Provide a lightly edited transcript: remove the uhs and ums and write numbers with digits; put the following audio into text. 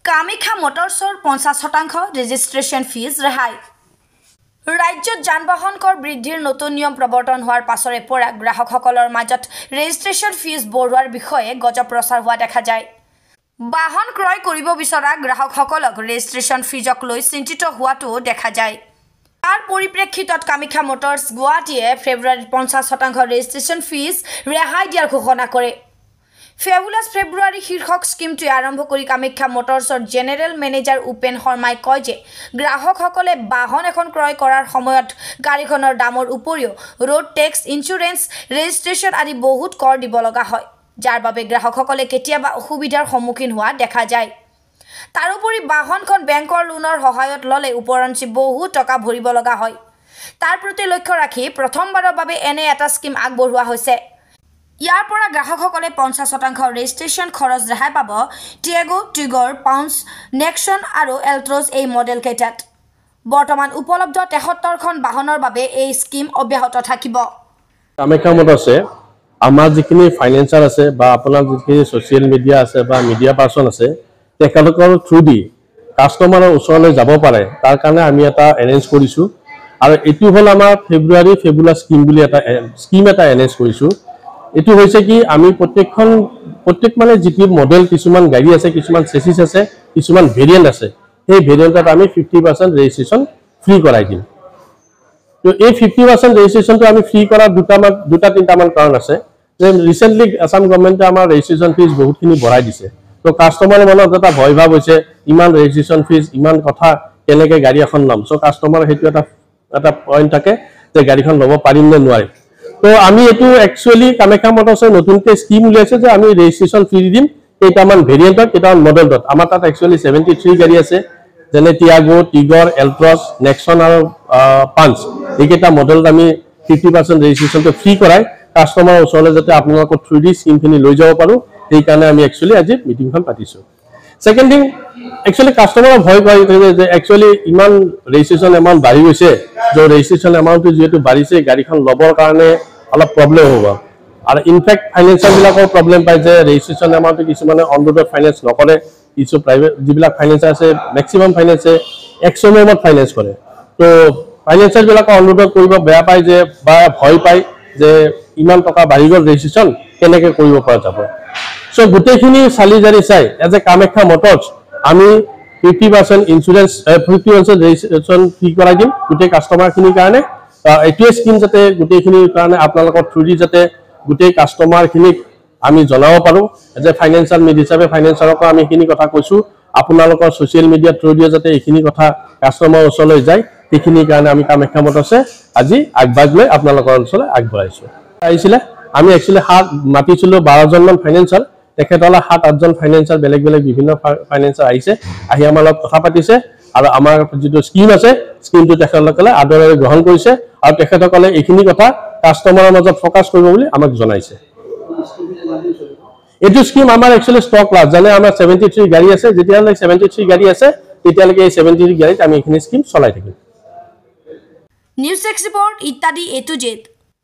Kamakhya মটৰ্ছৰ 50% registration fees ৰেহাই ৰাজ্যত যান-বাহন কৰ বৃদ্ধিৰ নতুন নিয়ম প্ৰৱৰ্তন হোৱাৰ পাছৰে পৰা গ্ৰাহকসকলৰ মাজত ৰেজিষ্ট্ৰেশ্যন ফিজ বঢ়োৱাৰ বিষয়ে গজব প্ৰচাৰ হোৱা দেখা যায়। বাহন ক্ৰয় কৰিব বিচৰা গ্ৰাহকসকলক ৰেজিষ্ট্ৰেশ্যন ফিজক লৈ চিন্তিত হোৱাটো দেখা যায়। তাৰ পৰিপ্ৰেক্ষিতত কামাখ্যা মটৰ্ছ গুৱাহাটীয়ে ফেব্ৰুৱাৰীত 50% ৰেজিষ্ট্ৰেশ্যন ফিজ ৰেহাই দিয়াৰ ঘোষণা কৰে। ফেবুলাছ ফেব্ৰুৱাৰী শীৰ্ষক স্কিমটো আৰম্ভ কৰি কামাখ্যা মটৰ্ছৰ জেনেৰেল মেনেজাৰ উপেন শৰ্মাই কয় যে গ্ৰাহকসকলে বাহন এখন ক্ৰয় কৰাৰ সময়ত গাড়ীখনৰ দামৰ উপৰিও ৰোড টেক্স, ইঞ্চুৰেঞ্চ, ৰেজিষ্ট্ৰেশ্যন আদি বহুত কৰ দিব লগা হয়, যাৰ বাবে গ্ৰাহকসকলে কেতিয়াবা অসুবিধাৰ সন্মুখীন হোৱা দেখা যায়। তাৰোপৰি বাহনখন বেংকৰ লোনৰ সহায়ত ল'লে উপৰঞ্চি বহু টকা ভৰিব লগা হয়। তাৰ প্ৰতি লক্ষ্য ৰাখি প্ৰথমবাৰৰ বাবে এনে এটা স্কিম আগবঢ়োৱা হৈছে। ইয়াৰ পৰা গ্ৰাহকসকলে 50% ৰেজিষ্ট্ৰেশ্যন খৰচ ৰেহাই পাব টিয়াগো, টিগৰ, পাউঞ্চ, নেক্সন আৰু এল্ট্ৰছ এই মডেল কেইটাত। বৰ্তমান উপলব্ধ 73খন বাহনৰ বাবে এই স্কিম অব্যাহত থাকিব। কামাখ্যা মটৰ্ছে আমাৰ যিখিনি ফাইনেন্সাৰ আছে বা আপোনাৰ যিখিনি ছ'চিয়েল মিডিয়া আছে বা মিডিয়া পাৰ্চন আছে তেখেতলোকৰ থ্ৰু দি কাষ্টমাৰৰ ওচৰলৈ যাব পাৰে, তাৰ কাৰণে আমি এটা এৰেঞ্জ কৰিছোঁ। আৰু এইটো হ'ল আমাৰ ফেব্ৰুৱাৰী ফেবুলাছ স্কিম বুলি এটা স্কিম এটা এৰেঞ্জ কৰিছোঁ। এইটো হৈছে কি আমি প্ৰত্যেক মানে যিটো মডেল কিছুমান গাড়ী আছে, কিছুমান চেচিছ আছে, কিছুমান ভেৰিয়েণ্ট আছে, সেই ভেৰিয়েণ্টত আমি 50% ৰেজিষ্ট্ৰেশ্যন ফ্ৰী কৰাই দিম। তো এই 50% ৰেজিষ্ট্ৰেশ্যনটো আমি ফ্ৰী কৰাৰ দুটা তিনিটামান কাৰণ আছে যে ৰিচেণ্টলি আছাম গভৰ্ণমেণ্টে আমাৰ ৰেজিষ্ট্ৰেশ্যন ফিজ বহুতখিনি বঢ়াই দিছে। তো কাষ্টমাৰৰ মনত এটা ভয় ভাৱ হৈছে ইমান ৰেজিষ্ট্ৰেশ্যন ফিজ, ইমান কথা, কেনেকৈ গাড়ী এখন ল'ম। চ' কাষ্টমাৰৰ সেইটো এটা পইণ্ট থাকে যে গাড়ীখন ল'ব পাৰিম নে নোৱাৰিম। তো আমি এইটো একচুৱেলি কামাখ্যা মটৰ্ছে নতুনকৈ স্কিম উলিয়াইছে যে আমি ৰেজিষ্ট্ৰেশ্যন ফ্ৰী দিম কেইটামান ভেৰিয়েণ্টত, কেইটামান মডেলত। আমাৰ তাত একচুৱেলি 73 গাড়ী আছে, যেনে টিয়াগো, টিগৰ, এল্ট্ৰছ, নেক্সন আৰু পাঞ্চ। এইকেইটা মডেলত আমি 50% ৰেজিষ্ট্ৰেশ্যনটো ফ্ৰী কৰাই কাষ্টমাৰৰ ওচৰলৈ যাতে আপোনালোকৰ থ্ৰু দি স্কিমখিনি লৈ যাব পাৰোঁ, সেইকাৰণে আমি একচুৱেলি আজি মিটিংখন পাতিছোঁ। ছেকেণ্ড থিং, একচুৱেলি কাষ্টমাৰৰ ভয় কৰে যে একচুৱেলি ইমান ৰেজিষ্ট্ৰেশ্যন এমাউণ্ট বাঢ়ি গৈছে, যে ৰেজিষ্ট্ৰেশ্যন এমাউণ্টটো যিহেতু বাঢ়িছে গাড়ীখন ল'বৰ কাৰণে অলপ প্ৰব্লেম হ'ব। আৰু ইনফেক্ট ফাইনেন্সাৰবিলাকৰ প্ৰব্লেম পায় যে ৰেজিষ্ট্ৰেশ্যন এমাউণ্টটো কিছুমানে অন ৰোডত ফাইনেন্স নকৰে। কিছু প্ৰাইভেট যিবিলাক ফাইনেন্সাৰ আছে, মেক্সিমাম ফাইনেন্সে এক্সমেমত ফাইনেন্স কৰে। তো ফাইনেন্সাৰবিলাকে অন ৰোডত কৰিব বেয়া পায় যে বা ভয় পায় যে ইমান টকা বাঢ়ি গ'ল ৰেজিষ্ট্ৰেশ্যন, কেনেকৈ কৰিব পৰা যাব। চ' গোটেইখিনি চালি জাৰি চাই এজ এ কামাখ্যা মটৰ্ছ আমি 50% ইঞ্চুৰেঞ্চ 50% ৰেজিষ্ট্ৰেশ্যন ফ্ৰী কৰাই দিম গোটেই কাষ্টমাৰখিনিৰ কাৰণে। এইটোৱে স্কিম যাতে গোটেইখিনিৰ কাৰণে আপোনালোকৰ থ্ৰু দি যাতে গোটেই কাষ্টমাৰখিনিক আমি জনাব পাৰোঁ। এজ এ ফাইনেন্সিয়েল মিড হিচাপে ফাইনেন্সাৰকো আমি এইখিনি কথা কৈছোঁ, আপোনালোকৰ ছ'চিয়েল মিডিয়াৰ থ্ৰু দিয়ে যাতে এইখিনি কথা কাষ্টমাৰৰ ওচৰলৈ যায়, সেইখিনিৰ কাৰণে আমি কামাখ্যা মটৰ্ছে আজি আগভাগ লৈ আপোনালোকৰ অঞ্চললৈ আগবঢ়াইছোঁ। আহিছিলে আমি একচুৱেলি মাতিছিলোঁ 12জনমান ফাইনেন্সাৰ, তেখেতসকলে 7-8জন ফাইনেন্সাৰ বেলেগ বেলেগ বিভিন্ন ফাইনেন্সাৰ আহিছে, আহি আমাৰ লগত কথা পাতিছে আৰু আমাৰ যিটো স্কিম আছে স্কিমটো তেখেতসকলে আদৰেৰে গ্ৰহণ কৰিছে আৰু তেখেতসকলে এইখিনি কথা কাষ্টমাৰৰ মাজত ফ'কাছ কৰিব বুলি আমাক জনাইছে। এইটো স্কিম আমাৰ একচুৱেলি ষ্টক লাষ্ট, যেনে আমাৰ 73 গাড়ী আছে, যেতিয়ালৈকে 73 গাড়ী আছে তেতিয়ালৈকে এই 73 গাড়ীত আমি এইখিনি স্কিম চলাই থাকিম। নিউজ এক্সপৰ্ট ইত্যাদি A to Z।